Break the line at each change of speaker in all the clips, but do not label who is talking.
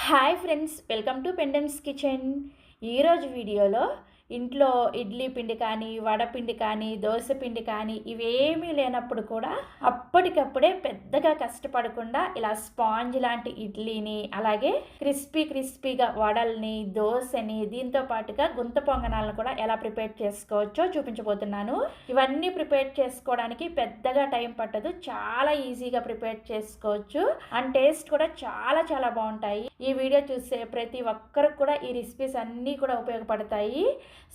Hi friends, welcome to Pendems kitchen. ఈరోజు వీడియోలో ఇంట్లో ఇడ్లీ పిండి కానీ, వడపిండి కానీ, దోశ పిండి కానీ ఇవేమీ లేనప్పుడు కూడా అప్పటికప్పుడే పెద్దగా కష్టపడకుండా ఇలా స్పాంజ్ లాంటి ఇడ్లీని, అలాగే క్రిస్పీగా వడల్ని, దోశని, దీంతో పాటుగా గుంత పొంగనాలను కూడా ఎలా ప్రిపేర్ చేసుకోవచ్చో చూపించబోతున్నాను. ఇవన్నీ ప్రిపేర్ చేసుకోవడానికి పెద్దగా టైం పట్టదు, చాలా ఈజీగా ప్రిపేర్ చేసుకోవచ్చు అండ్ టేస్ట్ కూడా చాలా బాగుంటాయి. ఈ వీడియో చూసే ప్రతి ఒక్కరికి కూడా ఈ రెసిపీస్ అన్నీ కూడా ఉపయోగపడతాయి.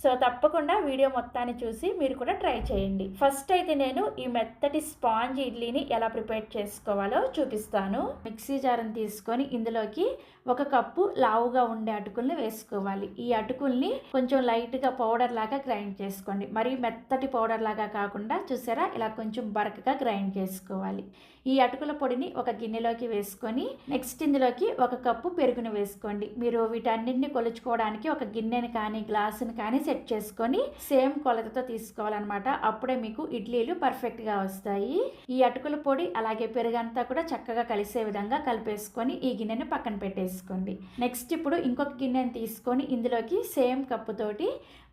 సో తప్పకుండా వీడియో మొత్తాన్ని చూసి మీరు కూడా ట్రై చేయండి. ఫస్ట్ అయితే నేను ఈ మెత్తటి స్పాంజ్ ఇడ్లీని ఎలా ప్రిపేర్ చేసుకోవాలో చూపిస్తాను. మిక్సీ జార్ని తీసుకొని ఇందులోకి 1 కప్పు లావుగా ఉండే అటుకుల్ని వేసుకోవాలి. ఈ అటుకుల్ని కొంచెం లైట్గా పౌడర్ లాగా గ్రైండ్ చేసుకోండి. మరి మెత్తటి పౌడర్ లాగా కాకుండా చూసారా, ఇలా కొంచెం బరకగా గ్రైండ్ చేసుకోవాలి. ఈ అటుకుల పొడిని ఒక గిన్నెలోకి వేసుకొని నెక్స్ట్ ఇందులోకి 1 కప్పు పెరుగును వేసుకోండి. మీరు వీటన్నింటిని కొలుచుకోవడానికి ఒక గిన్నెని కానీ గ్లాసుని కానీ సెట్ చేసుకొని సేమ్ కొలతతో తీసుకోవాలన్నమాట. అప్పుడే మీకు ఇడ్లీలు పర్ఫెక్ట్గా వస్తాయి. ఈ అటుకుల పొడి అలాగే పెరుగంతా కూడా చక్కగా కలిసే విధంగా కలిపేసుకొని ఈ గిన్నెని పక్కన పెట్టేసుకోండి. నెక్స్ట్ ఇప్పుడు ఇంకొక గిన్నెని తీసుకొని ఇందులోకి సేమ్ కప్పుతోటి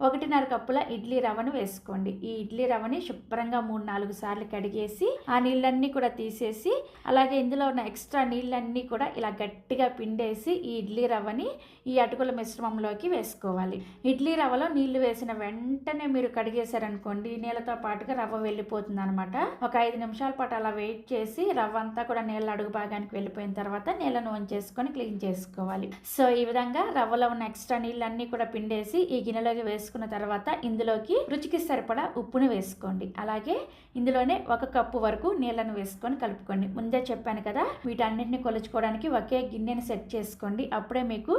1.5 కప్పుల ఇడ్లీ రవ్వను వేసుకోండి. ఈ ఇడ్లీ రవ్వని శుభ్రంగా 3-4 సార్లు కడిగేసి ఆ నీళ్ళన్నీ కూడా తీసేసి అలాగే ఇందులో ఉన్న ఎక్స్ట్రా నీళ్ళన్నీ కూడా ఇలా గట్టిగా పిండేసి ఈ ఇడ్లీ రవ్వని ఈ అటుకుల మిశ్రమంలోకి వేసుకోవాలి. ఇడ్లీ రవ్వలో నీళ్లు వేసిన వెంటనే మీరు కడిగేశారనుకోండి, నీళ్ళతో పాటుగా రవ్వ వెళ్ళిపోతుంది అనమాట. ఒక 5 నిమిషాల పాటు అలా వెయిట్ చేసి రవ్వ అంతా కూడా నీళ్ళ అడుగు భాగానికి వెళ్ళిపోయిన తర్వాత నీళ్ళను వంచేసుకొని క్లీన్ చేసుకోవాలి. సో ఈ విధంగా రవ్వలో ఉన్న ఎక్స్ట్రా నీళ్ళన్నీ కూడా పిండేసి ఈ గిన్నెలోకి వేసుకున్న తర్వాత ఇందులోకి రుచికి సరిపడా ఉప్పును వేసుకోండి. అలాగే ఇందులోనే 1 కప్పు వరకు నీళ్ళను వేసుకొని కలుపుకోండి. ముందే చెప్పాను కదా, వీటన్నిటిని కొలుచుకోవడానికి ఒకే గిన్నెని సెట్ చేసుకోండి. అప్పుడే మీకు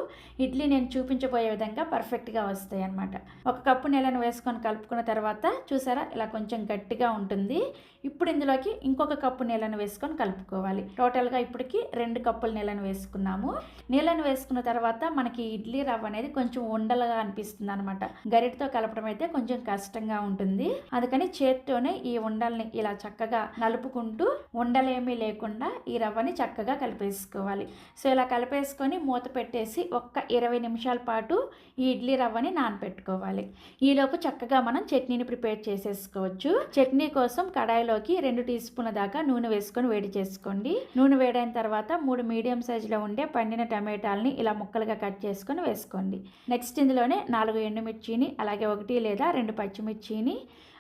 ఇడ్లీ నేను చూపించబోయే విధంగా పర్ఫెక్ట్గా వస్తాయి అన్నమాట. 1 కప్పు నీళ్ళను వేసుకొని కలుపుకున్న తర్వాత చూసారా, ఇలా కొంచెం గట్టిగా ఉంటుంది. ఇప్పుడు ఇందులోకి ఇంకొక కప్పు నీళ్ళను వేసుకొని కలుపుకోవాలి. టోటల్గా ఇప్పటికి 2 కప్పుల నీళ్ళను వేసుకున్నాము. నీళ్ళను వేసుకున్న తర్వాత మనకి ఇడ్లీ రవ్వ అనేది కొంచెం ఉండలుగా అనిపిస్తుంది అనమాట. గరిటతో కలపడం అయితే కొంచెం కష్టంగా ఉంటుంది. అందుకని చేత్తోనే ఈ ఉండల్ని ఇలా చక్కగా నలుపుకుంటూ ఉండలేమీ లేకుండా ఈ రవ్వని చక్కగా కలిపేసుకోవాలి. సో ఇలా కలిపేసుకొని మూత పెట్టేసి ఒక్క 20 నిమిషాల పాటు ఈ ఇడ్లీ రవ్వని నానబెట్టుకోవాలి. ఈలోపు చక్కగా మనం చట్నీని ప్రిపేర్ చేసేసుకోవచ్చు. చట్నీ కోసం కడాయిలోకి 2 టీ స్పూన్ల దాకా నూనె వేసుకొని వేడి చేసుకోండి. నూనె వేడైన తర్వాత 3 మీడియం సైజులో ఉండే పండిన టమాటాలని ఇలా ముక్కలుగా కట్ చేసుకొని వేసుకోండి. నెక్స్ట్ ఇందులోనే 4 ఎండుమిర్చిని అలాగే 1 లేదా 2 పచ్చిమిర్చిని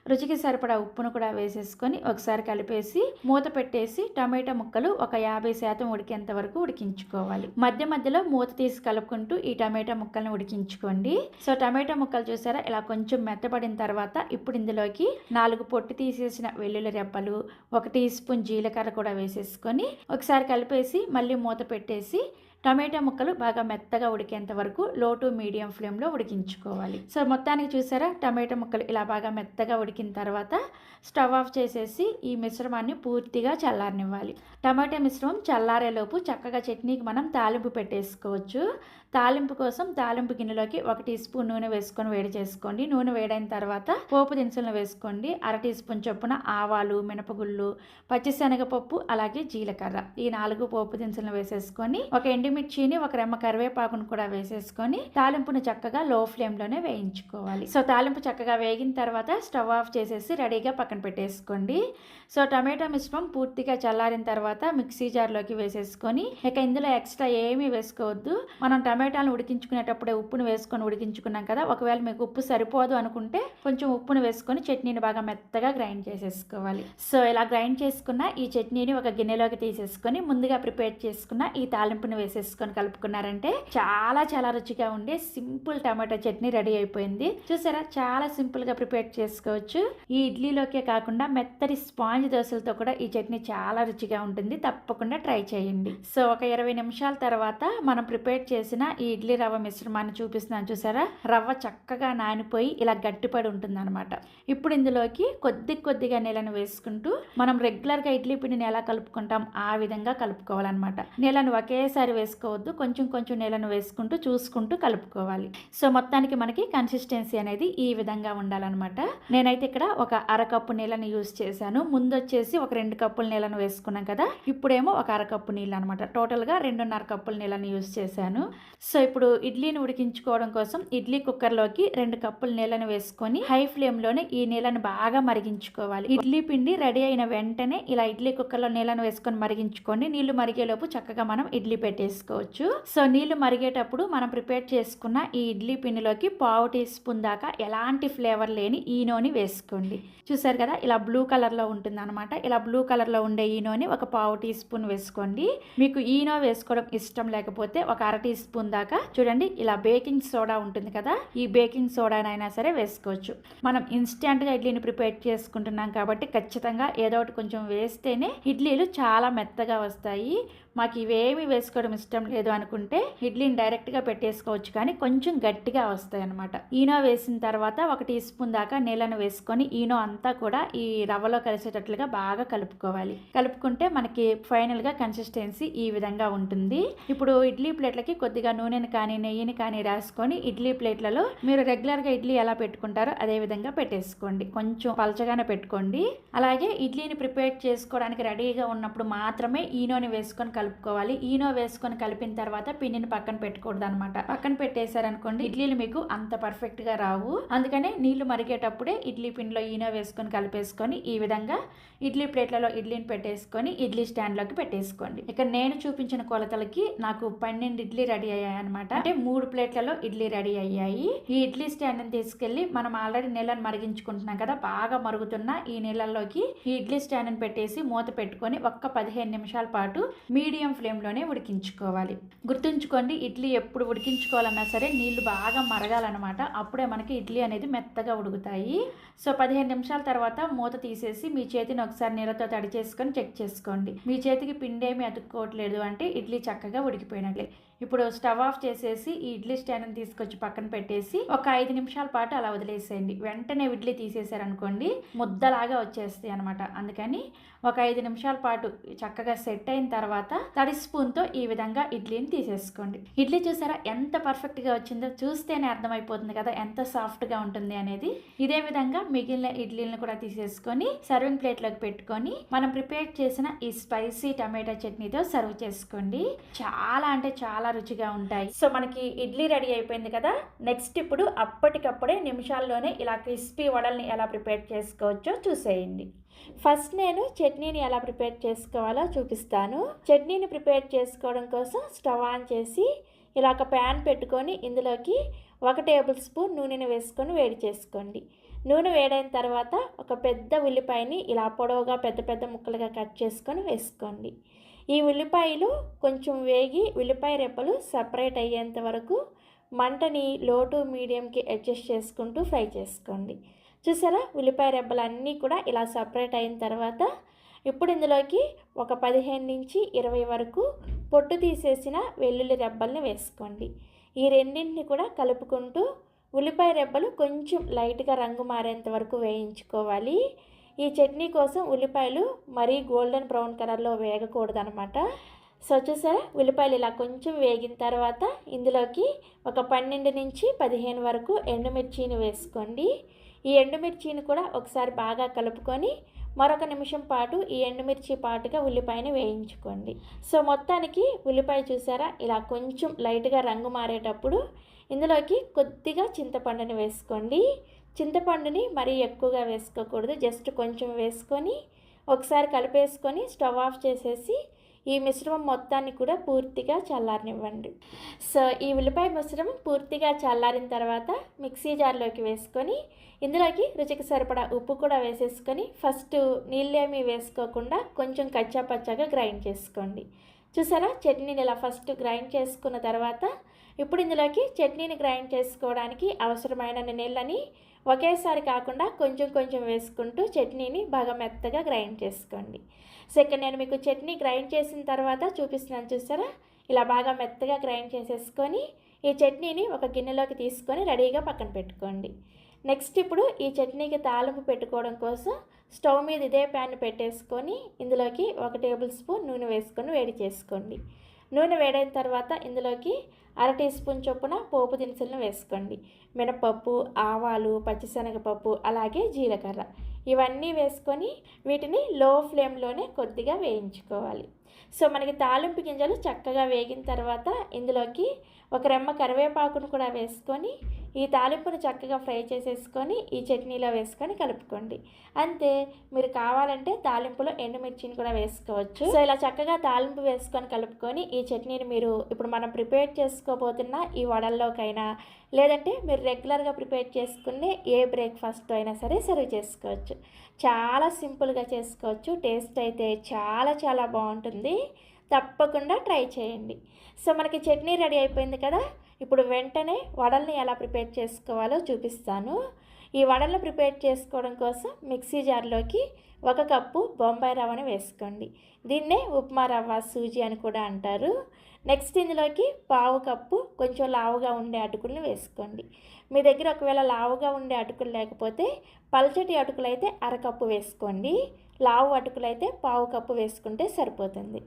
రుచికి సరిపడా ఉప్పును కూడా వేసేసుకొని ఒకసారి కలిపేసి మూత పెట్టేసి టమాటా ముక్కలు ఒక 50% ఉడికేంత వరకు ఉడికించుకోవాలి. మధ్యలో మూత తీసి కలుపుకుంటూ ఈ టమాటా ముక్కల్ని ఉడికించుకోండి. సో టమాటా ముక్కలు చూసారా, ఇలా కొంచెం మెత్తబడిన తర్వాత ఇప్పుడు ఇందులోకి 4 పొట్టు తీసేసిన వెల్లుల్లి రెబ్బలు, 1 టీ స్పూన్ జీలకర్ర కూడా వేసేసుకొని ఒకసారి కలిపేసి మళ్ళీ మూత పెట్టేసి టమాటా ముక్కలు బాగా మెత్తగా ఉడికేంత వరకు లో టు మీడియం ఫ్లేమ్లో ఉడికించుకోవాలి. సో మొత్తానికి చూసారా, టమాటా ముక్కలు ఇలా బాగా మెత్తగా ఉడికిన తర్వాత స్టవ్ ఆఫ్ చేసేసి ఈ మిశ్రమాన్ని పూర్తిగా చల్లారనివ్వాలి. టమాటా మిశ్రమం చల్లారేలోపు చక్కగా చట్నీకి మనం తాలింపు పెట్టేసుకోవచ్చు. తాలింపు కోసం తాలింపు గిన్నెలోకి 1 టీ స్పూన్ నూనె వేసుకొని వేడి చేసుకోండి. నూనె వేడైన తర్వాత పోపు దినుసులను వేసుకోండి. 1/2 టీ స్పూన్ చొప్పున ఆవాలు, మినపగుళ్ళు, పచ్చిశనగపప్పు అలాగే జీలకర్ర, ఈ 4 పోపు దినుసులను వేసేసుకొని ఒక ఎండుమిర్చిని, 1 రెమ్మ కరివేపాకును కూడా వేసేసుకొని తాలింపును చక్కగా లో ఫ్లేమ్లోనే వేయించుకోవాలి. సో తాలింపు చక్కగా వేగిన తర్వాత స్టవ్ ఆఫ్ చేసేసి రెడీగా పక్కన పెట్టేసుకోండి. సో టమాటా మిశ్రమం పూర్తిగా చల్లారిన తర్వాత మిక్సీ జార్లోకి వేసేసుకొని ఇక ఇందులో ఎక్స్ట్రా ఏమీ వేసుకోవద్దు. మనం టమాటాలను ఉడికించుకునేటప్పుడే ఉప్పును వేసుకొని ఉడికించుకున్నాం కదా, ఒకవేళ మీకు ఉప్పు సరిపోదు అనుకుంటే కొంచెం ఉప్పును వేసుకొని చట్నీని బాగా మెత్తగా గ్రైండ్ చేసేసుకోవాలి. సో ఇలా గ్రైండ్ చేసుకున్న ఈ చట్నీని ఒక గిన్నెలోకి తీసేసుకొని ముందుగా ప్రిపేర్ చేసుకున్న ఈ తాలింపును వేసేసుకొని కలుపుకున్నారంటే చాలా రుచిగా ఉండే సింపుల్ టమాటా చట్నీ రెడీ అయిపోయింది. చూసారా, చాలా సింపుల్గా ప్రిపేర్ చేసుకోవచ్చు. ఈ ఇడ్లీలోకే కాకుండా మెత్తటి స్పాంజ్ దోశలతో కూడా ఈ చట్నీ చాలా రుచిగా ఉంటుంది. తప్పకుండా ట్రై చేయండి. సో ఒక 20 నిమిషాల తర్వాత మనం ప్రిపేర్ చేసిన ఈ ఇడ్లీ రవ్వ మిశ్రమాన్ని చూపిస్తున్నాను. చూసారా, రవ్వ చక్కగా నానిపోయి ఇలా గట్టిపడి ఉంటుంది అనమాట. ఇప్పుడు ఇందులోకి కొద్దిగా నీళ్ళను వేసుకుంటూ మనం రెగ్యులర్గా ఇడ్లీ పిండిని ఎలా కలుపుకుంటాం ఆ విధంగా కలుపుకోవాలన్నమాట. నీళ్ళను ఒకేసారి వేసుకోవద్దు, కొంచెం కొంచెం నీళ్ళను వేసుకుంటూ చూసుకుంటూ కలుపుకోవాలి. సో మొత్తానికి మనకి కన్సిస్టెన్సీ అనేది ఈ విధంగా ఉండాలన్నమాట. నేనైతే ఇక్కడ ఒక అరకప్పు నీళ్ళని యూజ్ చేశాను. ముందు వచ్చేసి ఒక 2 కప్పుల నీళ్ళను వేసుకున్నాం కదా, ఇప్పుడేమో ఒక అరకప్పు నీళ్ళు అనమాట. టోటల్గా 2.5 కప్పుల నీళ్ళని యూజ్ చేశాను. సో ఇప్పుడు ఇడ్లీని ఉడికించుకోవడం కోసం ఇడ్లీ కుక్కర్లోకి 2 కప్పుల నీళ్ళని వేసుకొని హై ఫ్లేమ్లోనే ఈ నీళ్ళని బాగా మరిగించుకోవాలి. ఇడ్లీ పిండి రెడీ అయిన వెంటనే ఇలా ఇడ్లీ కుక్కర్లో నీళ్ళను వేసుకొని మరిగించుకోండి. నీళ్లు మరిగేలోపు చక్కగా మనం ఇడ్లీ పెట్టేసుకోవచ్చు. సో నీళ్లు మరిగేటప్పుడు మనం ప్రిపేర్ చేసుకున్న ఈ ఇడ్లీ పిండిలోకి 1/2 టీ స్పూన్ దాకా ఎలాంటి ఫ్లేవర్ లేని ఈనోని వేసుకోండి. చూసారు కదా, ఇలా బ్లూ కలర్లో ఉంటుంది అనమాట. ఇలా బ్లూ కలర్లో ఉండే ఈనోని ఒక 1/2 టీ స్పూన్ వేసుకోండి. మీకు ఈనో వేసుకోవడం ఇష్టం లేకపోతే ఒక 1/2 టీ స్పూన్ దాకా చూడండి ఇలా బేకింగ్ సోడా ఉంటుంది కదా, ఈ బేకింగ్ సోడానైనా సరే వేసుకోవచ్చు. మనం ఇన్స్టెంట్గా ఇడ్లీని ప్రిపేర్ చేసుకుంటున్నాం కాబట్టి ఖచ్చితంగా ఏదో ఒకటి కొంచెం వేస్తేనే ఇడ్లీలు చాలా మెత్తగా వస్తాయి. మాకు ఇవేమి వేసుకోవడం ఇష్టం లేదు అనుకుంటే ఇడ్లీని డైరెక్ట్గా పెట్టేసుకోవచ్చు, కానీ కొంచెం గట్టిగా వస్తాయి అనమాట. ఈనో వేసిన తర్వాత 1 టీ స్పూన్ దాకా నీళ్ళను వేసుకొని ఈనో అంతా కూడా ఈ రవ్వలో కలిసేటట్లుగా బాగా కలుపుకోవాలి. కలుపుకుంటే మనకి ఫైనల్గా కన్సిస్టెన్సీ ఈ విధంగా ఉంటుంది. ఇప్పుడు ఇడ్లీ ప్లేట్లకి కొద్దిగా నూనెని కానీ నెయ్యిని కానీ రాసుకొని ఇడ్లీ ప్లేట్లలో మీరు రెగ్యులర్గా ఇడ్లీ ఎలా పెట్టుకుంటారో అదే విధంగా పెట్టేసుకోండి. కొంచెం పలచగానే పెట్టుకోండి. అలాగే ఇడ్లీని ప్రిపేర్ చేసుకోవడానికి రెడీగా ఉన్నప్పుడు మాత్రమే ఈనోని వేసుకొని కలుపుకోవాలి. ఈనో వేసుకొని కలిపిన తర్వాత పిండిని పక్కన పెట్టకూడదు అనమాట. పక్కన పెట్టేశారనుకోండి ఇడ్లీలు మీకు అంత పర్ఫెక్ట్ గా రావు. అందుకనే నీళ్లు మరిగేటప్పుడే ఇడ్లీ పిండిలో ఈనో వేసుకొని కలిపేసుకొని ఈ విధంగా ఇడ్లీ ప్లేట్లలో ఇడ్లీని పెట్టేసుకొని ఇడ్లీ స్టాండ్ లోకి పెట్టేసుకోండి. ఇక్కడ నేను చూపించిన కొలతలకి నాకు 12 ఇడ్లీ రెడీ అయ్యాయి అనమాట. అంటే 3 ప్లేట్లలో ఇడ్లీ రెడీ అయ్యాయి. ఈ ఇడ్లీ స్టాండ్ ని తీసుకెళ్లి మనం ఆల్రెడీ నీళ్ళని మరిగించుకుంటున్నాం కదా, బాగా మరుగుతున్న ఈ నీళ్ళలోకి ఈ ఇడ్లీ స్టాండ్ ని పెట్టేసి మూత పెట్టుకొని ఒక్క 15 నిమిషాల పాటు మీడియం ఫ్లేమ్లోనే ఉడికించుకోవాలి. గుర్తుంచుకోండి, ఇడ్లీ ఎప్పుడు ఉడికించుకోవాలన్నా సరే నీళ్లు బాగా మరగాలన్నమాట. అప్పుడే మనకి ఇడ్లీ అనేది మెత్తగా ఉడుకుతాయి. సో 15 నిమిషాల తర్వాత మూత తీసేసి మీ చేతిని ఒకసారి నీళ్ళతో తడి చేసుకొని చెక్ చేసుకోండి. మీ చేతికి పిండి ఏమి అతుక్కోవట్లేదు అంటే ఇడ్లీ చక్కగా ఉడికిపోయినట్లే. ఇప్పుడు స్టవ్ ఆఫ్ చేసేసి ఈ ఇడ్లీ స్టాండ్ని తీసుకొచ్చి పక్కన పెట్టేసి ఒక 5 నిమిషాల పాటు అలా వదిలేసేయండి. వెంటనే ఇడ్లీ తీసేసారనుకోండి ముద్దలాగా వచ్చేస్తాయి అనమాట. అందుకని ఒక 5 నిమిషాల పాటు చక్కగా సెట్ అయిన తర్వాత తడి స్పూన్తో ఈ విధంగా ఇడ్లీని తీసేసుకోండి. ఇడ్లీ చూసారా ఎంత పర్ఫెక్ట్గా వచ్చిందో, చూస్తేనే అర్థమైపోతుంది కదా ఎంత సాఫ్ట్గా ఉంటుంది అనేది. ఇదే విధంగా మిగిలిన ఇడ్లీలను కూడా తీసేసుకొని సర్వింగ్ ప్లేట్లోకి పెట్టుకొని మనం ప్రిపేర్ చేసిన ఈ స్పైసీ టమాటా చట్నీతో సర్వ్ చేసుకోండి. చాలా అంటే చాలా రుచిగా ఉంటాయి. సో మనకి ఇడ్లీ రెడీ అయిపోయింది కదా. నెక్స్ట్ ఇప్పుడు అప్పటికప్పుడే నిమిషాల్లోనే ఇలా క్రిస్పీ వడల్ని ఎలా ప్రిపేర్ చేసుకోవచ్చో చూసేయండి. ఫస్ట్ నేను చట్నీని ఎలా ప్రిపేర్ చేసుకోవాలో చూపిస్తాను. చట్నీని ప్రిపేర్ చేసుకోవడం కోసం స్టవ్ ఆన్ చేసి ఇలా ఒక ప్యాన్ పెట్టుకొని ఇందులోకి 1 టేబుల్ స్పూన్ నూనెని వేసుకొని వేడి చేసుకోండి. నూనె వేడైన తర్వాత ఒక పెద్ద ఉల్లిపాయని ఇలా పొడవుగా పెద్ద పెద్ద ముక్కలుగా కట్ చేసుకొని వేసుకోండి. ఈ ఉల్లిపాయలు కొంచెం వేగి ఉల్లిపాయ రెప్పలు సపరేట్ అయ్యేంత వరకు మంటని లో టు మీడియంకి అడ్జస్ట్ చేసుకుంటూ ఫ్రై చేసుకోండి. చూసారా, ఉల్లిపాయ రెబ్బలు అన్నీ కూడా ఇలా సపరేట్ అయిన తర్వాత ఇప్పుడు ఇందులోకి ఒక 15 నుంచి 20 వరకు పొట్టు తీసేసిన వెల్లుల్లి రెబ్బల్ని వేసుకోండి. ఈ రెండింటిని కూడా కలుపుకుంటూ ఉల్లిపాయ రెబ్బలు కొంచెం లైట్గా రంగు మారేంత వరకు వేయించుకోవాలి. ఈ చట్నీ కోసం ఉల్లిపాయలు మరీ గోల్డెన్ బ్రౌన్ కలర్లో వేగకూడదు అనమాట. సో చూసారా, ఉల్లిపాయలు ఇలా కొంచెం వేగిన తర్వాత ఇందులోకి ఒక 12 నుంచి 15 వరకు ఎండుమిర్చిని వేసుకోండి. ఈ ఎండుమిర్చిని కూడా ఒకసారి బాగా కలుపుకొని మరొక నిమిషం పాటు ఈ ఎండుమిర్చి పాటుగా ఉల్లిపాయని వేయించుకోండి. సో మొత్తానికి ఉల్లిపాయ చూసారా ఇలా కొంచెం లైట్గా రంగు మారేటప్పుడు ఇందులోకి కొద్దిగా చింతపండుని వేసుకోండి. చింతపండుని మరీ ఎక్కువగా వేసుకోకూడదు, జస్ట్ కొంచెం వేసుకొని ఒకసారి కలిపేసుకొని స్టవ్ ఆఫ్ చేసేసి ఈ మిశ్రమం మొత్తాన్ని కూడా పూర్తిగా చల్లారనివ్వండి. సో ఈ ఉల్లిపాయ మిశ్రమం పూర్తిగా చల్లారిన తర్వాత మిక్సీ జార్లోకి వేసుకొని ఇందులోకి రుచికి సరిపడా ఉప్పు కూడా వేసేసుకొని ఫస్ట్ నీళ్ళేమీ వేసుకోకుండా కొంచెం కచ్చా పచ్చాగా గ్రైండ్ చేసుకోండి. చూసారా, చట్నీని ఇలా ఫస్ట్ గ్రైండ్ చేసుకున్న తర్వాత ఇప్పుడు ఇందులోకి చట్నీని గ్రైండ్ చేసుకోవడానికి అవసరమైన నీళ్ళని ఒకేసారి కాకుండా కొంచెం కొంచెం వేసుకుంటూ చట్నీని బాగా మెత్తగా గ్రైండ్ చేసుకోండి. సో ఇక్కడ నేను మీకు చట్నీ గ్రైండ్ చేసిన తర్వాత చూపిస్తున్నాను. చూసారా, ఇలా బాగా మెత్తగా గ్రైండ్ చేసేసుకొని ఈ చట్నీని ఒక గిన్నెలోకి తీసుకొని రెడీగా పక్కన పెట్టుకోండి. నెక్స్ట్ ఇప్పుడు ఈ చట్నీకి తాలింపు పెట్టుకోవడం కోసం స్టవ్ మీద ఇదే ప్యాన్ పెట్టేసుకొని ఇందులోకి 1 టేబుల్ స్పూన్ నూనె వేసుకొని వేడి చేసుకోండి. నూనె వేడైన తర్వాత ఇందులోకి 1/2 టీ స్పూన్ చొప్పున పోపు దినుసులను వేసుకోండి. మినపప్పు, ఆవాలు, పచ్చిశనగపప్పు, అలాగే జీలకర్ర ఇవన్నీ వేసుకొని వీటిని లో ఫ్లేమ్లోనే కొద్దిగా వేయించుకోవాలి. సో మనకి తాలింపు గింజలు చక్కగా వేగిన తర్వాత ఇందులోకి ఒక రెమ్మ కరివేపాకును కూడా వేసుకొని ఈ తాలింపును చక్కగా ఫ్రై చేసేసుకొని ఈ చట్నీలో వేసుకొని కలుపుకోండి. అంతే, మీరు కావాలంటే తాలింపులో ఎండుమిర్చిని కూడా వేసుకోవచ్చు. సో ఇలా చక్కగా తాలింపు వేసుకొని కలుపుకొని ఈ చట్నీని మీరు ఇప్పుడు మనం ప్రిపేర్ చేసుకోబోతున్న ఈ వడల్లోకైనా లేదంటే మీరు రెగ్యులర్గా ప్రిపేర్ చేసుకునే ఏ బ్రేక్ఫాస్ట్ అయినా సరే సర్వ్ చేసుకోవచ్చు. చాలా సింపుల్గా చేసుకోవచ్చు. టేస్ట్ అయితే చాలా చాలా బాగుంటుంది. తప్పకుండా ట్రై చేయండి. సో మనకి చట్నీ రెడీ అయిపోయింది కదా. ఇప్పుడు వెంటనే వడల్ని ఎలా ప్రిపేర్ చేసుకోవాలో చూపిస్తాను. ఈ వడలను ప్రిపేర్ చేసుకోవడం కోసం మిక్సీ జార్లోకి 1 కప్పు బొంబాయి రవ్వని వేసుకోండి. దీన్నే ఉప్మా రవ్వ, సూజీ అని కూడా అంటారు. నెక్స్ట్ ఇందులోకి 1/2 కప్పు కొంచెం లావుగా ఉండే అటుకులను వేసుకోండి. మీ దగ్గర ఒకవేళ లావుగా ఉండే అటుకులు లేకపోతే పల్చటి అటుకులు అయితే 1/2 కప్పు వేసుకోండి. లావు అటుకులు అయితే 1/2 కప్పు వేసుకుంటే సరిపోతుంది.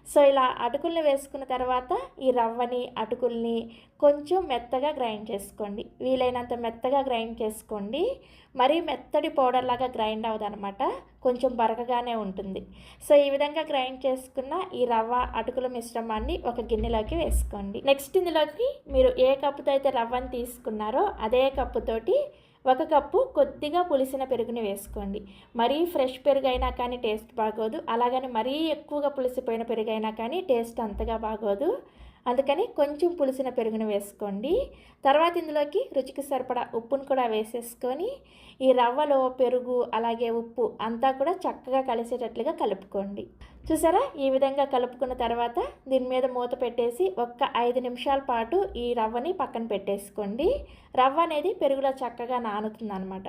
సో ఇలా అటుకుల్ని వేసుకున్న తర్వాత ఈ రవ్వని, అటుకుల్ని కొంచెం మెత్తగా గ్రైండ్ చేసుకోండి. వీలైనంత మెత్తగా గ్రైండ్ చేసుకోండి. మరీ మెత్తటి పౌడర్ లాగా గ్రైండ్ అవ్వదనమాట, కొంచెం బరకగానే ఉంటుంది. సో ఈ విధంగా గ్రైండ్ చేసుకున్న ఈ రవ్వ, అటుకుల మిశ్రమాన్ని ఒక గిన్నెలోకి వేసుకోండి. నెక్స్ట్ ఇందులోకి మీరు ఏ కప్పుతో అయితే రవ్వని తీసుకున్నారో అదే కప్పుతోటి 1 కప్పు కొద్దిగా పులిసిన పెరుగుని వేసుకోండి. మరీ ఫ్రెష్ పెరుగు అయినా కానీ టేస్ట్ బాగోదు, అలాగని మరీ ఎక్కువగా పులిసిపోయిన పెరుగు అయినా కానీ టేస్ట్ అంతగా బాగోదు. అందుకని కొంచెం పులిసిన పెరుగును వేసుకోండి. తర్వాత ఇందులోకి రుచికి సరిపడా ఉప్పును కూడా వేసేసుకొని ఈ రవ్వలో పెరుగు అలాగే ఉప్పు అంతా కూడా చక్కగా కలిసేటట్లుగా కలుపుకోండి. చూసారా, ఈ విధంగా కలుపుకున్న తర్వాత దీని మీద మూత పెట్టేసి 5 నిమిషాల పాటు ఈ రవ్వని పక్కన పెట్టేసుకోండి. రవ్వ అనేది పెరుగులో చక్కగా నానుతుంది అనమాట.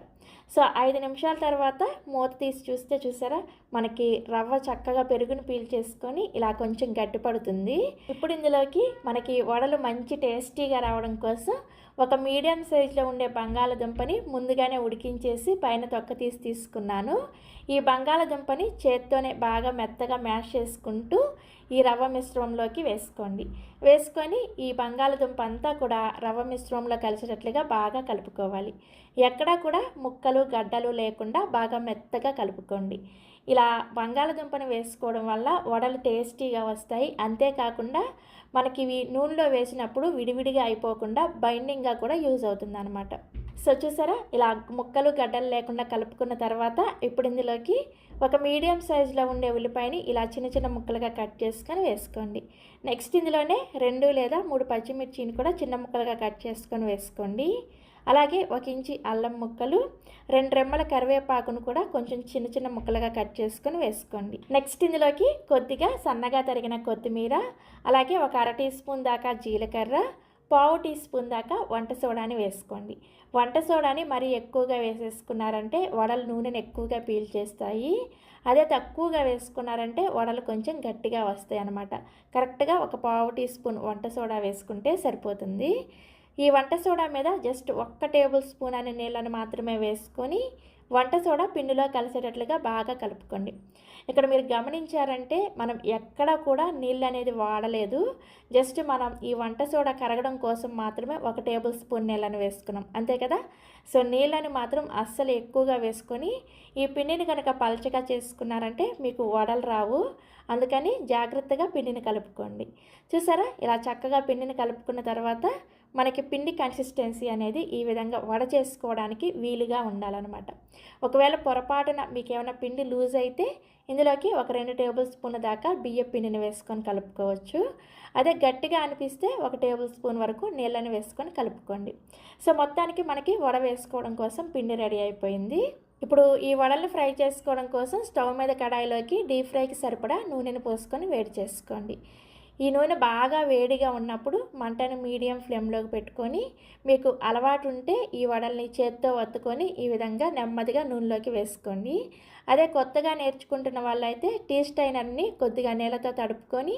సో 5 నిమిషాల తర్వాత మూత తీసి చూస్తే చూసారా, మనకి రవ్వ చక్కగా పెరుగును పీల్చేసుకొని ఇలా కొంచెం గట్టిపడుతుంది. ఇప్పుడు ఇందులోకి మనకి వడలు మంచి టేస్టీగా రావడం కోసం ఒక మీడియం సైజులో ఉండే బంగాళదుంపని ముందుగానే ఉడికించేసి పైన తొక్క తీసి తీసుకున్నాను. ఈ బంగాళదుంపని చేత్తోనే బాగా మెత్తగా మ్యాష్ చేసుకుంటూ ఈ రవ్వ మిశ్రమంలోకి వేసుకోండి. వేసుకొని ఈ బంగాళదుంప అంతా కూడా రవ్వ మిశ్రమంలో కలిసేటట్లుగా బాగా కలుపుకోవాలి. ఎక్కడా కూడా ముక్కలు, గడ్డలు లేకుండా బాగా మెత్తగా కలుపుకోండి. ఇలా బంగాళదుంపని వేసుకోవడం వల్ల వడలు టేస్టీగా వస్తాయి. అంతేకాకుండా మనకి ఇవి నూనెలో వేసినప్పుడు విడివిడిగా అయిపోకుండా బైండింగ్గా కూడా యూజ్ అవుతుంది అన్నమాట. సో చూసారా, ఇలా ముక్కలు, గడ్డలు లేకుండా కలుపుకున్న తర్వాత ఇప్పుడు ఇందులోకి ఒక మీడియం సైజులో ఉండే ఉల్లిపాయని ఇలా చిన్న చిన్న ముక్కలుగా కట్ చేసుకొని వేసుకోండి. నెక్స్ట్ ఇందులోనే 2 లేదా 3 పచ్చిమిర్చిని కూడా చిన్న ముక్కలుగా కట్ చేసుకొని వేసుకోండి. అలాగే 1 ఇంచి అల్లం ముక్కలు, 2 రెమ్మల కరివేపాకును కూడా కొంచెం చిన్న చిన్న ముక్కలుగా కట్ చేసుకొని వేసుకోండి. నెక్స్ట్ ఇందులోకి కొద్దిగా సన్నగా తరిగిన కొత్తిమీర, అలాగే 1 అర టీ స్పూన్ దాకా జీలకర్ర, 1/2 టీ స్పూన్ దాకా వంట సోడాని వేసుకోండి. వంట సోడాని మరీ ఎక్కువగా వేసేసుకున్నారంటే వడలు నూనెను ఎక్కువగా పీల్చేస్తాయి. అదే తక్కువగా వేసుకున్నారంటే వడలు కొంచెం గట్టిగా వస్తాయి అన్నమాట. కరెక్ట్గా 1/2 టీ స్పూన్ వంట సోడా వేసుకుంటే సరిపోతుంది. ఈ వంట సోడా మీద జస్ట్ 1 టేబుల్ స్పూన్ అనే నీళ్ళను మాత్రమే వేసుకొని వంట సోడా పిండిలో కలిసేటట్లుగా బాగా కలుపుకోండి. ఇక్కడ మీరు గమనించారంటే మనం ఎక్కడ కూడా నీళ్ళు అనేది వాడలేదు. జస్ట్ మనం ఈ వంట సోడా కరగడం కోసం మాత్రమే 1 టేబుల్ స్పూన్ నీళ్ళని వేసుకున్నాం, అంతే కదా. సో నీళ్ళని మాత్రం అస్సలు ఎక్కువగా వేసుకొని ఈ పిండిని కనుక పలచగా చేసుకున్నారంటే మీకు వడలు రావు. అందుకని జాగ్రత్తగా పిండిని కలుపుకోండి. చూసారా, ఇలా చక్కగా పిండిని కలుపుకున్న తర్వాత మనకి పిండి కన్సిస్టెన్సీ అనేది ఈ విధంగా వడ చేసుకోవడానికి వీలుగా ఉండాలన్నమాట. ఒకవేళ పొరపాటున మీకు ఏమైనా పిండి లూజ్ అయితే ఇందులోకి 2 టేబుల్ స్పూన్ల దాకా బియ్య పిండిని వేసుకొని కలుపుకోవచ్చు. అదే గట్టిగా అనిపిస్తే 1 టేబుల్ స్పూన్ వరకు నీళ్ళని వేసుకొని కలుపుకోండి. సో మొత్తానికి మనకి వడ వేసుకోవడం కోసం పిండి రెడీ అయిపోయింది. ఇప్పుడు ఈ వడల్ని ఫ్రై చేసుకోవడం కోసం స్టవ్ మీద కడాయిలోకి డీప్ ఫ్రైకి సరిపడా నూనెను పోసుకొని వేడి చేసుకోండి. ఈ నూనె బాగా వేడిగా ఉన్నప్పుడు మంటను మీడియం ఫ్లేమ్లోకి పెట్టుకొని మీకు అలవాటు ఉంటే ఈ వడల్ని చేత్తో వత్తుకొని ఈ విధంగా నెమ్మదిగా నూనెలోకి వేసుకోండి. అదే కొత్తగా నేర్చుకుంటున్న వాళ్ళైతే టీ స్టైనర్ని కొద్దిగా నీళ్ళతో తడుపుకొని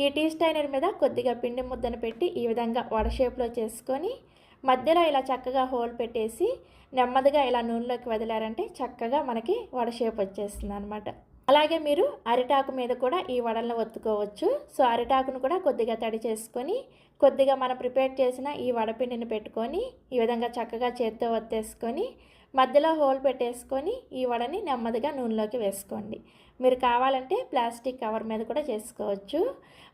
ఈ టీ స్టైనర్ మీద కొద్దిగా పిండి ముద్దను పెట్టి ఈ విధంగా వడ షేప్లో చేసుకొని మధ్యలో ఇలా చక్కగా హోల్ పెట్టేసి నెమ్మదిగా ఇలా నూనెలోకి వదిలారంటే చక్కగా మనకి వడ షేప్ వచ్చేస్తుంది అనమాట. అలాగే మీరు అరిటాకు మీద కూడా ఈ వడలను ఒత్తుకోవచ్చు. సో అరిటాకును కూడా కొద్దిగా తడి చేసుకొని కొద్దిగా మనం ప్రిపేర్ చేసిన ఈ వడపిండిని పెట్టుకొని ఈ విధంగా చక్కగా చేత్తో ఒత్తేసుకొని మధ్యలో హోల్ పెట్టేసుకొని ఈ వడని నెమ్మదిగా నూనెలోకి వేసుకోండి. మీరు కావాలంటే ప్లాస్టిక్ కవర్ మీద కూడా చేసుకోవచ్చు.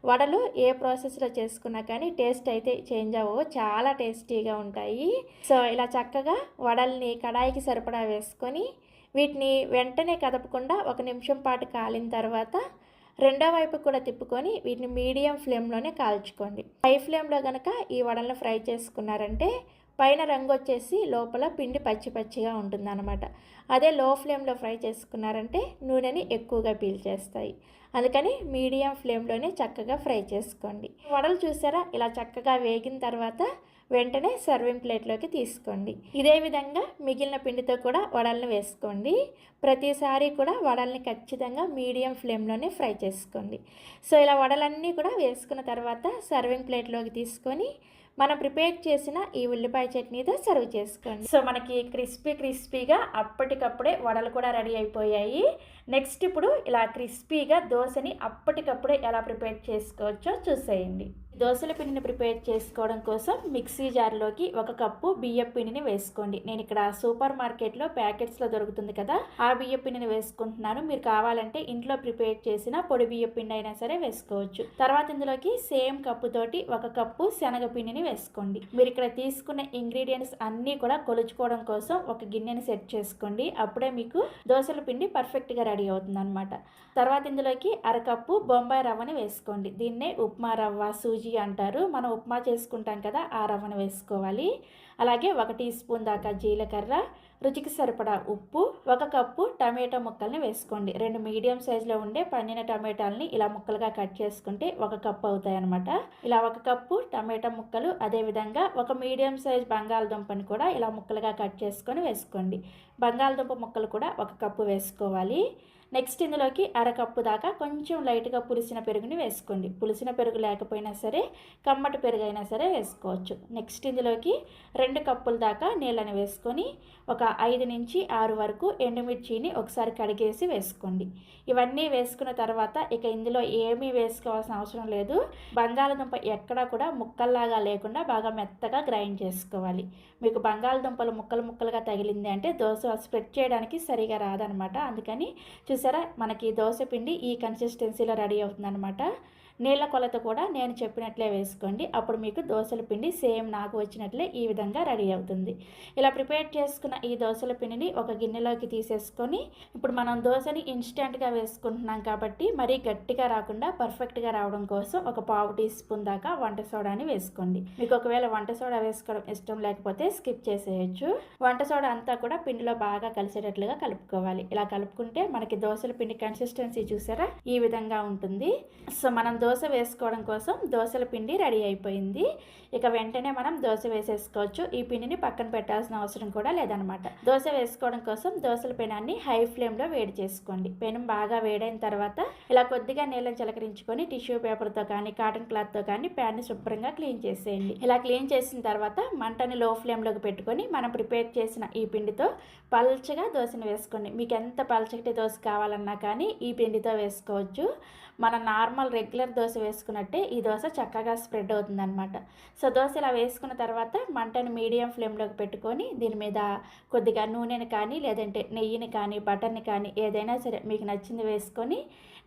వడలు ఏ ప్రాసెస్లో చేసుకున్నా కానీ టేస్ట్ అయితే చేంజ్ అవ్వవు, చాలా టేస్టీగా ఉంటాయి. సో ఇలా చక్కగా వడల్ని కడాయికి సరిపడా వేసుకొని వీటిని వెంటనే కదపకుండా 1 నిమిషం పాటు కాలిన తర్వాత రెండో వైపు కూడా తిప్పుకొని వీటిని మీడియం ఫ్లేమ్లోనే కాల్చుకోండి. హై ఫ్లేమ్లో కనుక ఈ వడలను ఫ్రై చేసుకున్నారంటే పైన రంగు వచ్చేసి లోపల పిండి పచ్చి పచ్చిగా ఉంటుందన్నమాట. అదే లో ఫ్లేమ్లో ఫ్రై చేసుకున్నారంటే నూనెని ఎక్కువగా పీల్చేస్తాయి. అందుకని మీడియం ఫ్లేమ్లోనే చక్కగా ఫ్రై చేసుకోండి. వడలు చూసారా ఇలా చక్కగా వేగిన తర్వాత వెంటనే సర్వింగ్ ప్లేట్లోకి తీసుకోండి. ఇదే విధంగా మిగిలిన పిండితో కూడా వడలను వేసుకోండి. ప్రతిసారి కూడా వడల్ని ఖచ్చితంగా మీడియం ఫ్లేమ్లోనే ఫ్రై చేసుకోండి. సో ఇలా వడలన్నీ కూడా వేసుకున్న తర్వాత సర్వింగ్ ప్లేట్లోకి తీసుకొని మనం ప్రిపేర్ చేసిన ఈ ఉల్లిపాయ చట్నీతో సర్వ్ చేసుకోండి. సో మనకి క్రిస్పీగా అప్పటికప్పుడే వడలు కూడా రెడీ అయిపోయాయి. నెక్స్ట్ ఇప్పుడు ఇలా క్రిస్పీగా దోశని అప్పటికప్పుడే ఎలా ప్రిపేర్ చేసుకోవచ్చో చూసేయండి. దోశల పిండిని ప్రిపేర్ చేసుకోవడం కోసం మిక్సీ జార్లోకి 1 కప్పు బియ్యం పిండిని వేసుకోండి. నేను ఇక్కడ సూపర్ మార్కెట్లో ప్యాకెట్స్లో దొరుకుతుంది కదా, ఆ బియ్యం పిండిని వేసుకుంటున్నాను. మీరు కావాలంటే ఇంట్లో ప్రిపేర్ చేసిన పొడి బియ్యం పిండి అయినా సరే వేసుకోవచ్చు. తర్వాత ఇందులోకి సేమ్ కప్పు తోటి 1 కప్పు శనగపిండిని వేసుకోండి. మీరు ఇక్కడ తీసుకున్న ఇంగ్రీడియంట్స్ అన్నీ కూడా కొలుచుకోవడం కోసం ఒక గిన్నెని సెట్ చేసుకోండి. అప్పుడే మీకు దోశల పిండి పర్ఫెక్ట్గా రెడీ అవుతుంది అనమాట. తర్వాత ఇందులోకి 1/2 కప్పు బొంబాయి రవ్వని వేసుకోండి. దీన్నే ఉప్మా రవ్వ, సూజీ అంటారు. మనం ఉప్మా చేసుకుంటాం కదా, ఆ రవ్వను వేసుకోవాలి. అలాగే 1 టీ స్పూన్ దాకా జీలకర్ర, రుచికి సరిపడా ఉప్పు, 1 కప్పు టమాటా ముక్కల్ని వేసుకోండి. 2 మీడియం సైజులో ఉండే పండిన టమాటాలని ఇలా ముక్కలుగా కట్ చేసుకుంటే 1 కప్పు అవుతాయి అనమాట. ఇలా 1 కప్పు టమాటా ముక్కలు, అదేవిధంగా 1 మీడియం సైజ్ బంగాళదుంపని కూడా ఇలా ముక్కలుగా కట్ చేసుకొని వేసుకోండి. బంగాళదుంప ముక్కలు కూడా 1 కప్పు వేసుకోవాలి. నెక్స్ట్ ఇందులోకి 1/2 కప్పు దాకా కొంచెం లైట్గా పులిసిన పెరుగుని వేసుకోండి. పులిసిన పెరుగు లేకపోయినా సరే కమ్మటి పెరుగు అయినా సరే వేసుకోవచ్చు. నెక్స్ట్ ఇందులోకి 2 కప్పుల దాకా నీళ్ళని వేసుకొని ఒక 5 నుంచి 6 వరకు ఎండుమిర్చిని ఒకసారి కడిగేసి వేసుకోండి. ఇవన్నీ వేసుకున్న తర్వాత ఇక ఇందులో ఏమీ వేసుకోవాల్సిన అవసరం లేదు. బంగాళదుంప ఎక్కడా కూడా ముక్కల్లాగా లేకుండా బాగా మెత్తగా గ్రైండ్ చేసుకోవాలి. మీకు బంగాళదుంపలు ముక్కలుగా తగిలింది అంటే దోశ స్ప్రెడ్ చేయడానికి సరిగా రాదనమాట. అందుకని చూసారా మనకి దోశ పిండి ఈ కన్సిస్టెన్సీలో రెడీ అవుతుందన్నమాట. నీళ్ళ కొలత కూడా నేను చెప్పినట్లే వేసుకోండి. అప్పుడు మీకు దోశల పిండి సేమ్ నాకు వచ్చినట్లే ఈ విధంగా రెడీ అవుతుంది. ఇలా ప్రిపేర్ చేసుకున్న ఈ దోశల పిండిని ఒక గిన్నెలోకి తీసేసుకొని ఇప్పుడు మనం దోశని ఇన్స్టెంట్గా వేసుకుంటున్నాం కాబట్టి మరీ గట్టిగా రాకుండా పర్ఫెక్ట్గా రావడం కోసం ఒక 1/2 టీ స్పూన్ దాకా వంట సోడాని వేసుకోండి. మీకు ఒకవేళ వంట సోడా వేసుకోవడం ఇష్టం లేకపోతే స్కిప్ చేసేయచ్చు. వంట సోడా అంతా కూడా పిండిలో బాగా కలిసేటట్లుగా కలుపుకోవాలి. ఇలా కలుపుకుంటే మనకి దోశల పిండి కన్సిస్టెన్సీ చూసారా ఈ విధంగా ఉంటుంది. సో మనం దోశ వేసుకోవడం కోసం దోశల పిండి రెడీ అయిపోయింది. ఇక వెంటనే మనం దోశ వేసేసుకోవచ్చు. ఈ పిండిని పక్కన పెట్టాల్సిన అవసరం కూడా లేదనమాట. దోశ వేసుకోవడం కోసం దోశల పెనాన్ని హై ఫ్లేమ్లో వేడి చేసుకోండి. పెనం బాగా వేడైన తర్వాత ఇలా కొద్దిగా నీళ్ళని చిలకరించుకొని టిష్యూ పేపర్తో కానీ కాటన్ క్లాత్తో కానీ ప్యాన్ని శుభ్రంగా క్లీన్ చేసేయండి. ఇలా క్లీన్ చేసిన తర్వాత మంటని లో ఫ్లేమ్లోకి పెట్టుకొని మనం ప్రిపేర్ చేసిన ఈ పిండితో పల్చగా దోశను వేసుకోండి. మీకు ఎంత పల్చటి దోశ కావాలన్నా కానీ ఈ పిండితో వేసుకోవచ్చు. మన నార్మల్ రెగ్యులర్ దోశ వేసుకున్నట్టే ఈ దోశ చక్కగా స్ప్రెడ్ అవుతుందన్నమాట. సో దోశ ఇలా వేసుకున్న తర్వాత మంటను మీడియం ఫ్లేమ్లోకి పెట్టుకొని దీని మీద కొద్దిగా నూనెని కానీ లేదంటే నెయ్యిని కానీ బటర్ని కానీ ఏదైనా సరే మీకు నచ్చింది వేసుకొని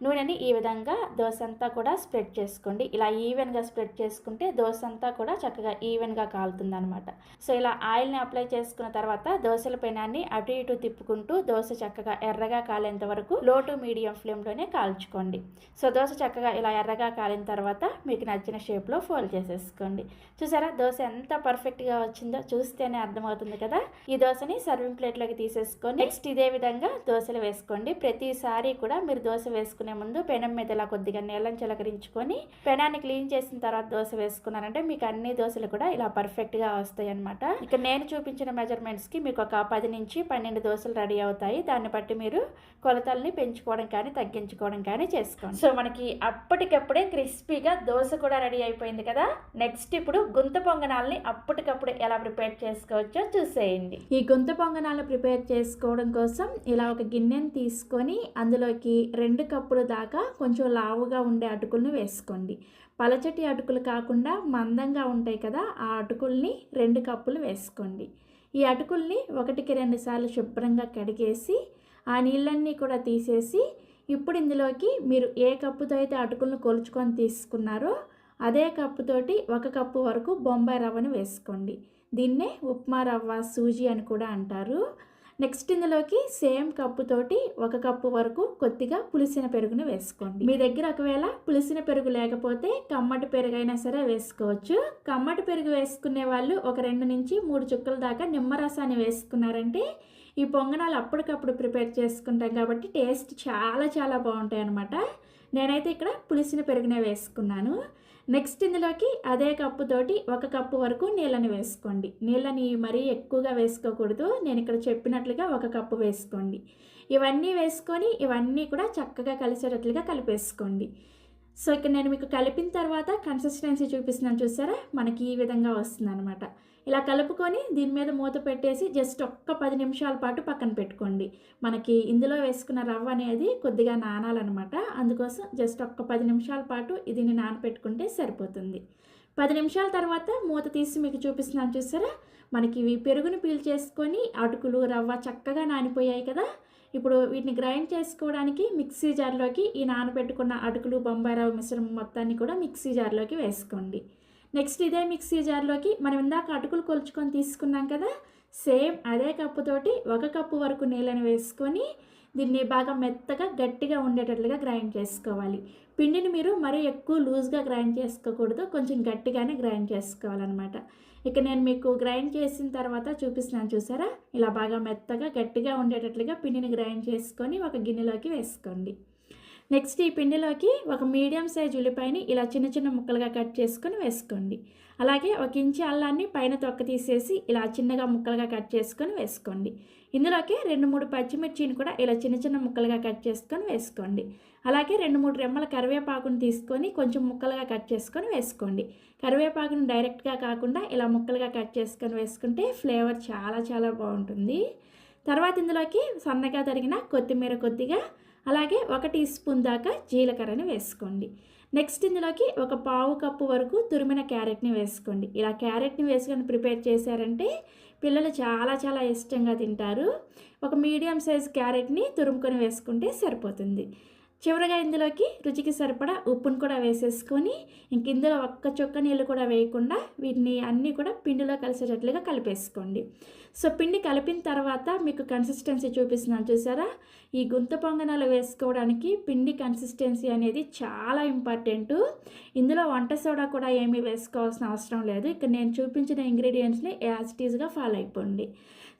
నూనెని ఈ విధంగా దోశ అంతా కూడా స్ప్రెడ్ చేసుకోండి. ఇలా ఈవెన్గా స్ప్రెడ్ చేసుకుంటే దోశ అంతా కూడా చక్కగా ఈవెన్గా కాలుతుంది అనమాట. సో ఇలా ఆయిల్ని అప్లై చేసుకున్న తర్వాత దోశల పెనాన్ని అటు ఇటు తిప్పుకుంటూ దోశ చక్కగా ఎర్రగా కాలేంత వరకు లో టు మీడియం ఫ్లేమ్లోనే కాల్చుకోండి. సో దోశ చక్కగా ఇలా ఎర్రగా కాలిన తర్వాత మీకు నచ్చిన షేప్లో ఫోల్డ్ చేసేసుకోండి. చూసారా దోశ ఎంత పర్ఫెక్ట్గా వచ్చిందో చూస్తేనే అర్థమవుతుంది కదా. ఈ దోశని సర్వింగ్ ప్లేట్లోకి తీసేసుకొని నెక్స్ట్ ఇదే విధంగా దోశలు వేసుకోండి. ప్రతిసారి కూడా మీరు దోశ వేసుకునే ముందు పెనం మీద ఇలా కొద్దిగా నీళ్ళని చిలకరించుకొని పెనాన్ని క్లీన్ చేసిన తర్వాత దోశ వేసుకున్నారంటే మీకు అన్ని దోశలు కూడా ఇలా పర్ఫెక్ట్గా వస్తాయి అనమాట. ఇక నేను చూపించిన మెజర్మెంట్స్కి మీకు ఒక 10 నుంచి 12 దోశలు రెడీ అవుతాయి. దాన్ని బట్టి మీరు కొలతల్ని పెంచుకోవడం కానీ తగ్గించుకోవడం కానీ చేసుకోండి. సో మనకి అప్పటికప్పుడే క్రిస్పీగా దోశ కూడా రెడీ అయిపోయింది కదా. నెక్స్ట్ ఇప్పుడు ఇప్పుడు గుంత పొంగనాలని అప్పటికప్పుడు ఎలా ప్రిపేర్ చేసుకోవచ్చో చూసేయండి. ఈ గుంత పొంగనాలు ప్రిపేర్ చేసుకోవడం కోసం ఇలా ఒక గిన్నెని తీసుకొని అందులోకి 2 కప్పుల దాకా కొంచెం లావుగా ఉండే అటుకులను వేసుకోండి. పలచటి అటుకులు కాకుండా మందంగా ఉంటాయి కదా, ఆ అటుకుల్ని 2 కప్పులు వేసుకోండి. ఈ అటుకుల్ని 1కి 2 సార్లు శుభ్రంగా కడిగేసి ఆ నీళ్ళన్నీ కూడా తీసేసి ఇప్పుడు ఇందులోకి మీరు ఏ కప్పుతో అయితే అటుకులను కొలుచుకొని తీసుకున్నారో అదే కప్పుతోటి 1 కప్పు వరకు బొంబాయి రవ్వను వేసుకోండి. దీన్నే ఉప్మా రవ్వ, సూజీ అని కూడా అంటారు. నెక్స్ట్ ఇందులోకి సేమ్ కప్పుతోటి 1 కప్పు వరకు కొద్దిగా పులిసిన పెరుగును వేసుకోండి. మీ దగ్గర ఒకవేళ పులిసిన పెరుగు లేకపోతే కమ్మటి పెరుగు అయినా సరే వేసుకోవచ్చు. కమ్మటి పెరుగు వేసుకునే వాళ్ళు ఒక 2 నుంచి 3 చుక్కల దాకా నిమ్మరసాన్ని వేసుకున్నారంటే ఈ పొంగనాలు అప్పటికప్పుడు ప్రిపేర్ చేసుకుంటాం కాబట్టి టేస్ట్ చాలా చాలా బాగుంటాయి అన్నమాట. నేనైతే ఇక్కడ పులిసిన పెరుగునే వేసుకున్నాను. నెక్స్ట్ ఇందులోకి అదే కప్పుతోటి 1 కప్పు వరకు నీళ్ళని వేసుకోండి. నీళ్ళని మరీ ఎక్కువగా వేసుకోకూడదు. నేను ఇక్కడ చెప్పినట్లుగా 1 కప్పు వేసుకోండి. ఇవన్నీ వేసుకొని ఇవన్నీ కూడా చక్కగా కలిసేటట్లుగా కలిపేసుకోండి. సో ఇక్కడ నేను మీకు కలిపిన తర్వాత కన్సిస్టెన్సీ చూపిస్తున్నాను చూసారా, మనకి ఈ విధంగా వస్తుందన్నమాట. ఇలా కలుపుకొని దీని మీద మూత పెట్టేసి జస్ట్ ఒక్క 10 నిమిషాల పాటు పక్కన పెట్టుకోండి. మనకి ఇందులో వేసుకున్న రవ్వ అనేది కొద్దిగా నానాలన్నమాట. అందుకోసం జస్ట్ ఒక్క 10 నిమిషాల పాటు దీన్ని నానపెట్టుకుంటే సరిపోతుంది. 10 నిమిషాల తర్వాత మూత తీసి మీకు చూపిస్తున్నాను చూసారా, మనకి ఇవి పెరుగుని పీల్చేసుకొని అటుకులు రవ్వ చక్కగా నానిపోయాయి కదా. ఇప్పుడు వీటిని గ్రైండ్ చేసుకోవడానికి మిక్సీ జార్లోకి ఈ నానబెట్టుకున్న అటుకులు బొంబాయి రవ్వ మిశ్రమం మొత్తాన్ని కూడా మిక్సీ జార్లోకి వేసుకోండి. నెక్స్ట్ ఇదే మిక్సీ జార్లోకి మనం ఇందాక అటుకులు కొలుచుకొని తీసుకున్నాం కదా, సేమ్ అదే కప్పుతోటి 1 కప్పు వరకు నీళ్ళని వేసుకొని దీన్ని బాగా మెత్తగా గట్టిగా ఉండేటట్లుగా గ్రైండ్ చేసుకోవాలి. పిండిని మీరు మరీ ఎక్కువ లూజ్గా గ్రైండ్ చేసుకోకూడదు, కొంచెం గట్టిగానే గ్రైండ్ చేసుకోవాలన్నమాట. ఇక నేను మీకు గ్రైండ్ చేసిన తర్వాత చూపిస్తున్నాను చూసారా, ఇలా బాగా మెత్తగా గట్టిగా ఉండేటట్లుగా పిండిని గ్రైండ్ చేసుకొని ఒక గిన్నెలోకి వేసుకోండి. నెక్స్ట్ ఈ పిండిలోకి ఒక మీడియం సైజ్ ఉల్లిపాయని ఇలా చిన్న చిన్న ముక్కలుగా కట్ చేసుకొని వేసుకోండి. అలాగే 1 ఇంచు అల్లాన్ని పైన తొక్క తీసేసి ఇలా చిన్నగా ముక్కలుగా కట్ చేసుకొని వేసుకోండి. ఇందులోకి 2-3 పచ్చిమిర్చిని కూడా ఇలా చిన్న చిన్న ముక్కలుగా కట్ చేసుకొని వేసుకోండి. అలాగే 2-3 రెమ్మల కరివేపాకును తీసుకొని కొంచెం ముక్కలుగా కట్ చేసుకొని వేసుకోండి. కరివేపాకును డైరెక్ట్గా కాకుండా ఇలా ముక్కలుగా కట్ చేసుకొని వేసుకుంటే ఫ్లేవర్ చాలా చాలా బాగుంటుంది. తర్వాత ఇందులోకి సన్నగా తరిగిన కొత్తిమీర కొద్దిగా, అలాగే 1 టీ స్పూన్ దాకా జీలకర్రని వేసుకోండి. నెక్స్ట్ ఇందులోకి 1/4 కప్పు వరకు తురిమిన క్యారెట్ని వేసుకోండి. ఇలా క్యారెట్ని వేసుకొని ప్రిపేర్ చేశారంటే పిల్లలు చాలా చాలా ఇష్టంగా తింటారు. ఒక మీడియం సైజ్ క్యారెట్ని తురుముకొని వేసుకుంటే సరిపోతుంది. చివరగా ఇందులోకి రుచికి సరిపడా ఉప్పును కూడా వేసేసుకొని ఇంక ఇందులో ఒక్క చుక్క నీళ్ళు కూడా వేయకుండా వీటిని అన్నీ కూడా పిండిలో కలిసేటట్లుగా కలిపేసుకోండి. సో పిండి కలిపిన తర్వాత మీకు కన్సిస్టెన్సీ చూపిస్తున్నాను చూసారా, ఈ గుంత పొంగనాలు వేసుకోవడానికి పిండి కన్సిస్టెన్సీ అనేది చాలా ఇంపార్టెంటు. ఇందులో వంట సోడా కూడా ఏమీ వేసుకోవాల్సిన అవసరం లేదు. ఇక్కడ నేను చూపించిన ఇంగ్రీడియంట్స్ని యాజ్ ఇట్ ఈజ్గా ఫాలో అయిపోండి.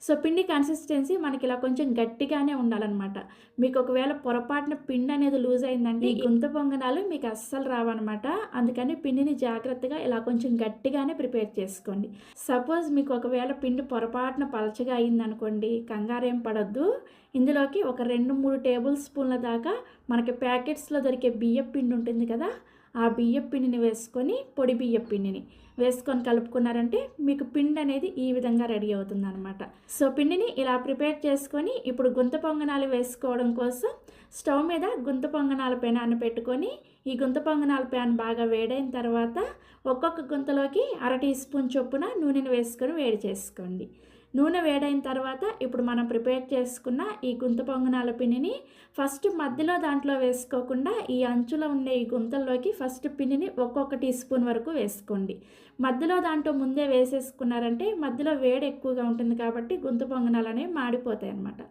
సో పిండి కన్సిస్టెన్సీ మనకి ఇలా కొంచెం గట్టిగానే ఉండాలన్నమాట. మీకు ఒకవేళ పొరపాటున పిండి అనేది లూజ్ అయిందంటే ఈ గుంత పొంగనాలు మీకు అస్సలు రావన్నమాట. అందుకని పిండిని జాగ్రత్తగా ఇలా కొంచెం గట్టిగానే ప్రిపేర్ చేసుకోండి. సపోజ్ మీకు ఒకవేళ పిండి పొరపాటున పలచగా అయిందనుకోండి, కంగారేం పడొద్దు. ఇందులోకి ఒక 2-3 టేబుల్ స్పూన్ల దాకా మనకి ప్యాకెట్స్లో దొరికే బియ్యం పిండి ఉంటుంది కదా, ఆ బియ్యం పిండిని వేసుకొని పొడి బియ్యం పిండిని వేసుకొని కలుపుకున్నారంటే మీకు పిండి అనేది ఈ విధంగా రెడీ అవుతుంది అనమాట. సో పిండిని ఇలా ప్రిపేర్ చేసుకొని ఇప్పుడు గుంత పొంగనాలు వేసుకోవడం కోసం స్టవ్ మీద గుంత పొంగనాల పెనాన్ని పెట్టుకొని ఈ గుంత పొంగనాల ప్యాన్ బాగా వేడైన తర్వాత ఒక్కొక్క గుంతలోకి 1/2 టీ స్పూన్ చొప్పున నూనెను వేసుకొని వేడి చేసుకోండి. నూనె వేడైన తర్వాత ఇప్పుడు మనం ప్రిపేర్ చేసుకున్న ఈ గుంత పొంగనాల పిండిని ఫస్ట్ మధ్యలో దాంట్లో వేసుకోకుండా ఈ అంచులో ఉండే ఈ గుంతల్లోకి ఫస్ట్ పిండిని ఒక్కొక్క టీ స్పూన్ వరకు వేసుకోండి. మధ్యలో దాంట్లో ముందే వేసేసుకున్నారంటే మధ్యలో వేడి ఎక్కువగా ఉంటుంది కాబట్టి గుంత పొంగనాలు అనేవి మాడిపోతాయి అన్నమాట.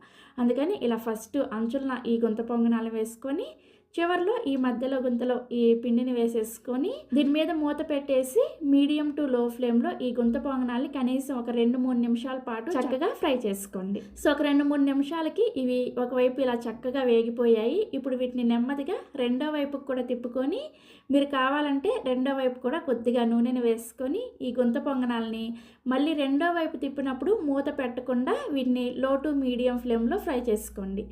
అందుకని ఇలా ఫస్ట్ అంచులన ఈ గుంత పొంగనాలు వేసుకొని చివరిలో ఈ మధ్యలో గుంతలో ఈ పిండిని వేసేసుకొని దీని మీద మూత పెట్టేసి మీడియం టు లో ఫ్లేమ్లో ఈ గుంత పొంగనాల్ని కనీసం ఒక 2-3 నిమిషాల పాటు చక్కగా ఫ్రై చేసుకోండి. సో ఒక 2-3 నిమిషాలకి ఇవి ఒకవైపు ఇలా చక్కగా వేగిపోయాయి. ఇప్పుడు వీటిని నెమ్మదిగా రెండో వైపుకి కూడా తిప్పుకొని మీరు కావాలంటే రెండో వైపు కూడా కొద్దిగా నూనెని వేసుకొని ఈ గుంత పొంగనాల్ని మళ్ళీ రెండో వైపు తిప్పినప్పుడు మూత పెట్టకుండా వీటిని లో టు మీడియం ఫ్లేమ్లో ఫ్రై చేసుకోండి.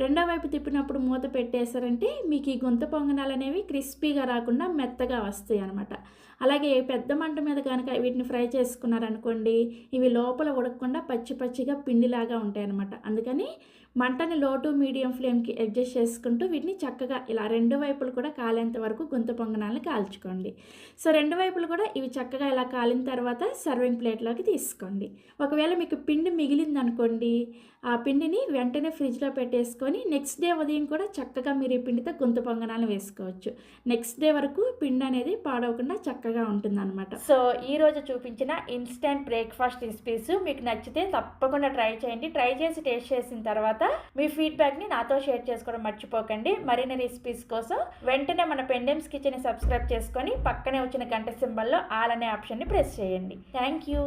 రెండో వైపు తిప్పినప్పుడు మూత పెట్టేశారంటే మీకు ఈ గుంత పొంగనాలు అనేవి క్రిస్పీగా రాకుండా మెత్తగా వస్తాయి అన్నమాట. అలాగే పెద్ద మంట మీద కనుక వీటిని ఫ్రై చేసుకున్నారనుకోండి, ఇవి లోపల ఉడకకుండా పచ్చి పచ్చిగా పిండిలాగా ఉంటాయన్నమాట. అందుకని మంటని లో టు మీడియం ఫ్లేమ్కి అడ్జస్ట్ చేసుకుంటూ వీటిని చక్కగా ఇలా రెండు వైపులు కూడా కాలేంత వరకు గుంత పొంగనాలను కాల్చుకోండి. సో రెండు వైపులు కూడా ఇవి చక్కగా ఇలా కాలిన తర్వాత సర్వింగ్ ప్లేట్లోకి తీసుకోండి. ఒకవేళ మీకు పిండి మిగిలిందనుకోండి, ఆ పిండిని వెంటనే ఫ్రిడ్జ్లో పెట్టేసుకొని నెక్స్ట్ డే ఉదయం కూడా చక్కగా మీరు ఈ పిండితో గుంత పొంగనాలు వేసుకోవచ్చు. నెక్స్ట్ డే వరకు పిండి అనేది పాడవకుండా చక్కగా ఉంటుందన్నమాట. సో ఈరోజు చూపించిన ఇన్స్టెంట్ బ్రేక్ఫాస్ట్ రెసిపీస్ మీకు నచ్చితే తప్పకుండా ట్రై చేయండి. ట్రై చేసి టేస్ట్ చేసిన తర్వాత మీ ఫీడ్బ్యాక్ని నాతో షేర్ చేసుకోవడం మర్చిపోకండి. మరిన్ని రెసిపీస్ కోసం వెంటనే మన పెండెమ్స్ కిచెన్ని సబ్స్క్రైబ్ చేసుకొని పక్కనే వచ్చిన గంట సింబల్లో ఆల్ అనే ఆప్షన్ని ప్రెస్ చేయండి. Thank you.